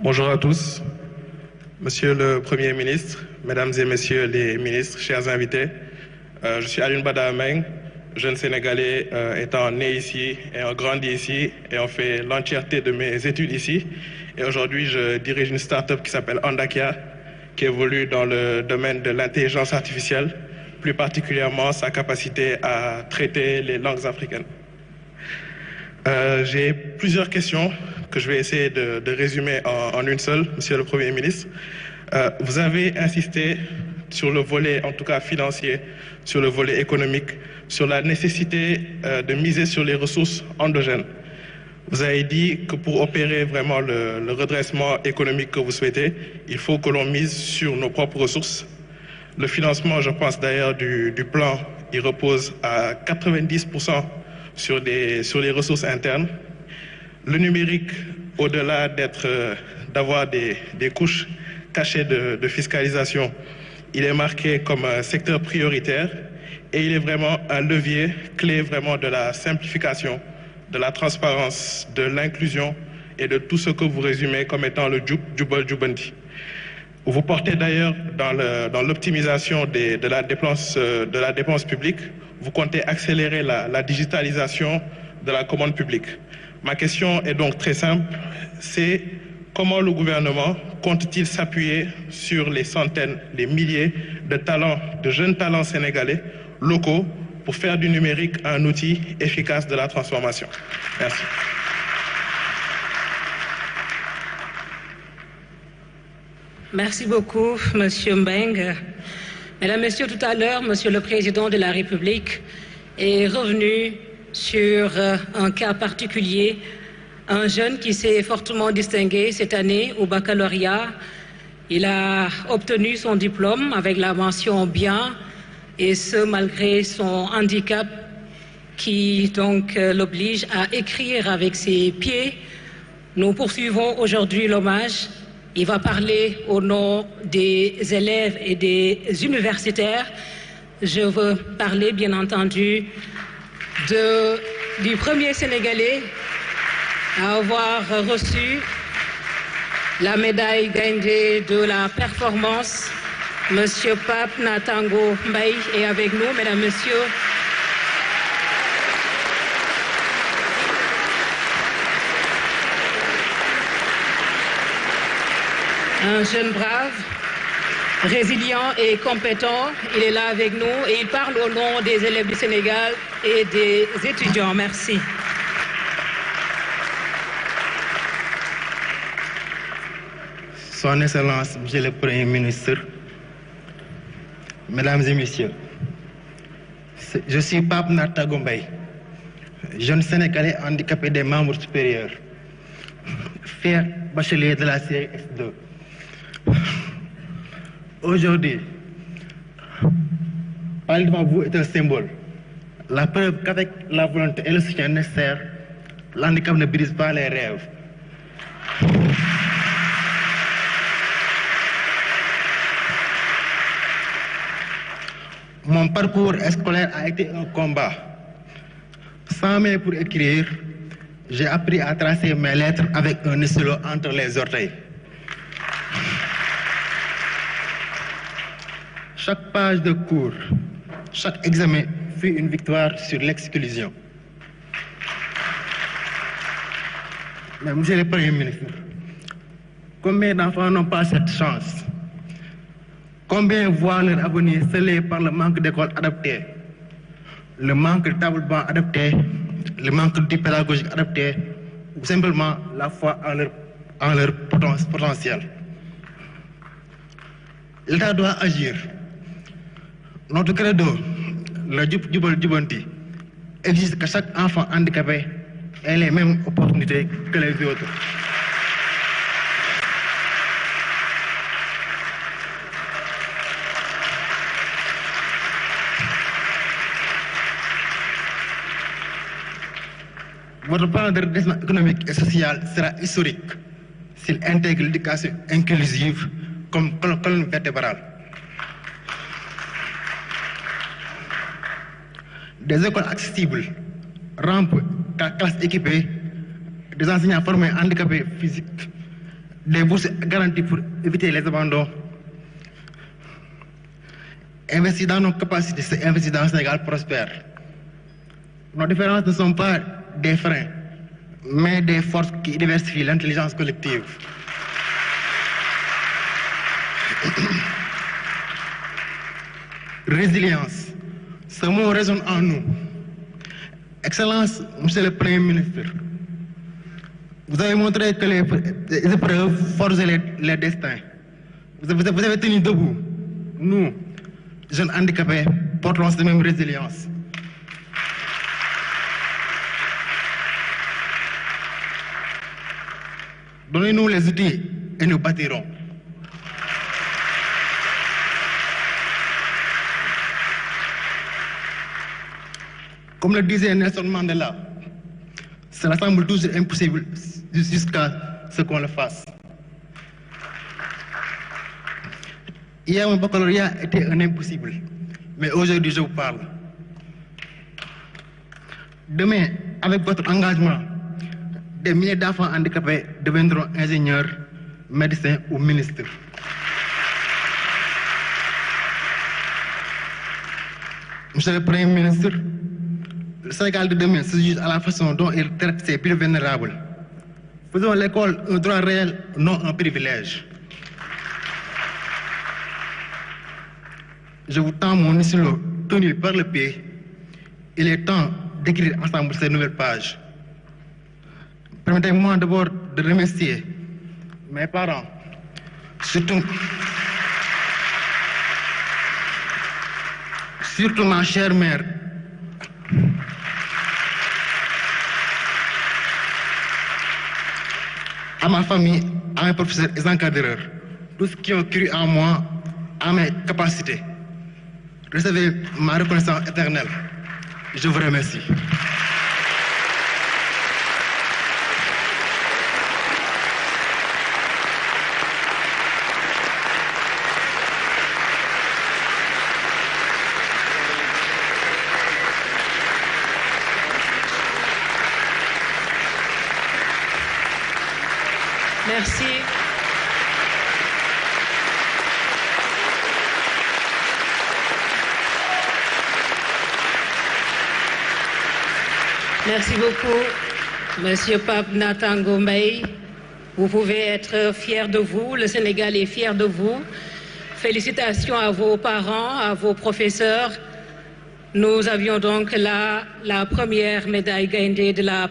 Bonjour à tous, Monsieur le Premier ministre, Mesdames et Messieurs les ministres, chers invités. Je suis Alioune Bada Ameng, jeune Sénégalais étant né ici et ayant grandi ici et ayant fait l'entièreté de mes études ici. Et aujourd'hui, je dirige une start-up qui s'appelle Andakia, qui évolue dans le domaine de l'intelligence artificielle, plus particulièrement sa capacité à traiter les langues africaines. J'ai plusieurs questions que je vais essayer de résumer en une seule, Monsieur le Premier ministre. Vous avez insisté sur le volet, en tout cas financier, sur le volet économique, sur la nécessité de miser sur les ressources endogènes. Vous avez dit que pour opérer vraiment le redressement économique que vous souhaitez, il faut que l'on mise sur nos propres ressources. Le financement, je pense d'ailleurs, du plan, il repose à 90% sur les ressources internes. Le numérique, au-delà d'avoir des couches cachées de fiscalisation, il est marqué comme un secteur prioritaire et il est vraiment un levier clé vraiment de la simplification, de la transparence, de l'inclusion et de tout ce que vous résumez comme étant le Jubal Jubanti. Vous portez d'ailleurs dans l'optimisation de la dépense publique, vous comptez accélérer la digitalisation de la commande publique. Ma question est donc très simple, c'est comment le gouvernement compte-t-il s'appuyer sur les centaines, les milliers de jeunes talents sénégalais locaux pour faire du numérique un outil efficace de la transformation? Merci. Merci beaucoup, Monsieur Mbeng. Mesdames, Messieurs, tout à l'heure, Monsieur le Président de la République est revenu sur un cas particulier, un jeune qui s'est fortement distingué cette année au baccalauréat. Il a obtenu son diplôme avec la mention bien, et ce malgré son handicap qui donc l'oblige à écrire avec ses pieds. Nous poursuivons aujourd'hui l'hommage. Il va parler au nom des élèves et des universitaires. Je veux parler, bien entendu, du premier Sénégalais à avoir reçu la médaille gagnée de la performance. Monsieur Pape Natango Mbaye est avec nous, mesdames, messieurs. Un jeune brave, résilient et compétent, il est là avec nous et il parle au nom des élèves du Sénégal et des étudiants. Merci. Son Excellence, Monsieur le Premier ministre, Mesdames et Messieurs, je suis Pape Natango Mbaye, jeune Sénégalais handicapé des membres supérieurs, fier bachelier de la série S2. Aujourd'hui, parler devant vous est un symbole. La preuve qu'avec la volonté et le soutien nécessaire, l'handicap ne brise pas les rêves. Mon parcours scolaire a été un combat. Sans main pour écrire, j'ai appris à tracer mes lettres avec un stylo entre les orteils. Chaque page de cours, chaque examen fut une victoire sur l'exclusion. Mais Monsieur le Premier ministre, combien d'enfants n'ont pas cette chance? Combien voient leur avenir scellé par le manque d'écoles adaptées, le manque de tables-bancs adaptés, le manque d'outils pédagogiques adaptés, ou simplement la foi en leur potentiel? L'État doit agir. Notre credo, le Jubal Jubanti, exige que chaque enfant handicapé ait les mêmes opportunités que les autres. Votre plan de redressement économique et social sera historique s'il intègre l'éducation inclusive comme colonne vertébrale. Des écoles accessibles, rampes, classes équipées, des enseignants formés handicapés physiques, des bourses garanties pour éviter les abandons. Investir dans nos capacités, c'est investir dans un Sénégal prospère. Nos différences ne sont pas des freins, mais des forces qui diversifient l'intelligence collective. Résilience, ce mot résonne en nous. Excellence, Monsieur le Premier ministre, vous avez montré que les épreuves forgent les destins. Vous avez tenu debout. Nous, jeunes handicapés, portons cette même résilience. Donnez-nous les outils et nous bâtirons. Comme le disait Nelson Mandela, cela semble toujours impossible jusqu'à ce qu'on le fasse. Hier, mon baccalauréat était un impossible, mais aujourd'hui, je vous parle. Demain, avec votre engagement, des milliers d'enfants handicapés deviendront ingénieurs, médecins ou ministres. Monsieur le Premier ministre, le Sénégal de demain se juge à la façon dont il traite ses plus vulnérables. Faisons l'école un droit réel, non un privilège. Je vous tends mon stylo tenu par le pied. Il est temps d'écrire ensemble ces nouvelles pages. Permettez-moi d'abord de remercier mes parents, surtout ma chère mère, à ma famille, à mes professeurs et encadreurs, tous qui ont cru en moi, à mes capacités. Recevez ma reconnaissance éternelle. Je vous remercie. Merci. Merci beaucoup, Monsieur Pape Nathan Gombey. Vous pouvez être fier de vous, le Sénégal est fier de vous. Félicitations à vos parents, à vos professeurs. Nous avions donc là la première médaille gagnée de la